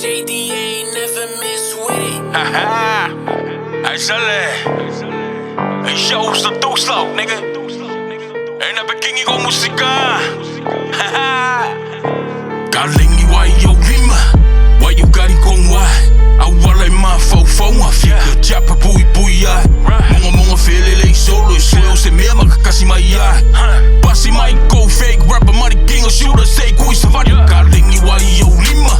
JD ain't never miss with it. Haha, hij zal een show is de Ducelocc, nigga. En dan begin ik op muziek. Haha, Galingi why yo rima, why you got it con why? Awala ima fofo ma Fika chapa pui pui ya. Monga felele solo swell se mesma que kasi mai ya. Pasi mai go fake rapper maar die king of shooter say koei savadi. Galingi why yo rima,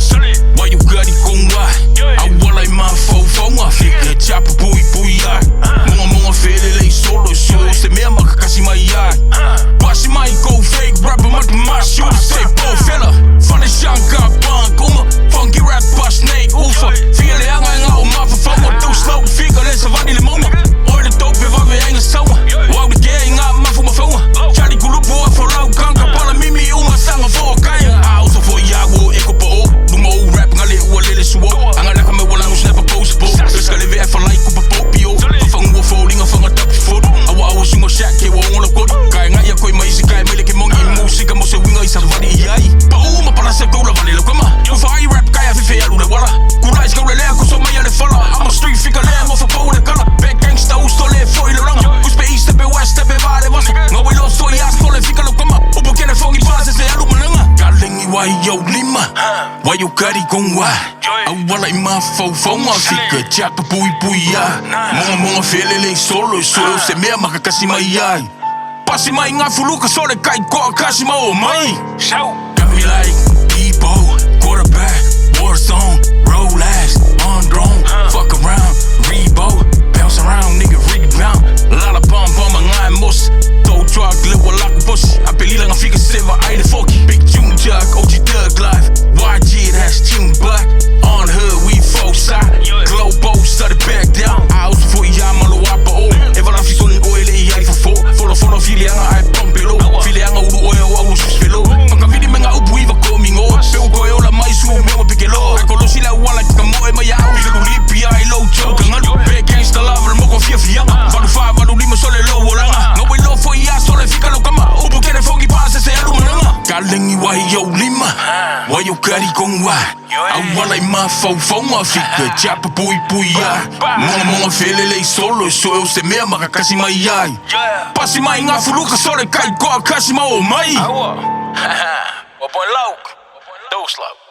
why you got it con why? Awala ima fofo ma Fika chapa pui pui ya. Monga felele solo swell se mesma que kasi mai ya. Pasi mai go fake rapper maar die maar shooter say po fella. Van de Shanka bang kom funky rap pas nee oefen. Vier hangen en oude maar vervangen. Ducelocc, Fika, lezen van die limonen. Ooit de doop weer wat weer Engels zouden. Wou de gang aan, maar voor mijn phone. Charlie Kulupo, voor lauw kanker. Ballen mimi, oma stangen voor elkaar. Hou zo voor jou, hoor ik op een oor. Doe me hoe rap, ga leren hoe leren zo op. Hangen lekker met wel lang, hoe snap een post op. Dus ga je weer even like op een popio. Vervangen we voling, vangen tapje voor. Ouwe zonger shack, je wil ongeluk kort. Kijk, ga je kooi maar je kijk, maar ik heb money in muziek. En moest je winger, je zegt wat die jij. Pa oma, para se cola, van die look, maar. Hoeveel je rap, kan je even veel doen, walla. Koelais, go leren, kom zo mee aan de vallen. I'm a street figure, leren, of een power, color. Back gangsta, hoe stol je voor je langer. Hoe speel je, step in west, step in waar, was. No we love, zo ja, stol je fika, look, maar. Op een kennis van die basis, ze helpen me langer. Galingi, why yo lima, why you carry con why? Awala ima fofo ma Fika chapa pui pui ya. Monga felele solo swell se mesma que kasi mai ya. Pasi mai nga fuluka sole kai ko kasi ma o mai. Got me like Debo, quarterback, Warzone, Rolex, on drone, fuck around, Rebo, bounce around, nigga rebound. Lala bam bam nga mos, tow truck little like bush. Apelila nga Fika seva aile foki. Big June jug, OG Thug life. YG that's tune black. On hood we folk side. Globo shut it back down. House voor jaar malo apa o. Even af je zon oil en jij vervol. Volle file hangen hij pompelo. File hangen hoe de oil ouwe sus pelo. Man kan vidi menga upu iva coming o. Peu go yo la mais su meu pikelo. Hij kon losi la wala tika moe maar ja. File go lipi ya ilo choke. Ngalo big gangsta lava mo kon fia fianga. Van de fa van de lima sole lo wolanga. No we love for ya sole Fika lo kama. Upu kere fongi pa se alu menanga. Galingi why yo lima, why you carry con why? Awala ima fofo ma Fika chapa pui pui ya. Monga felele solo swell se mesma que kasi mai ya. Pasi mai nga fuluka sole kai ko kasi ma o mai. Op een Ducelocc.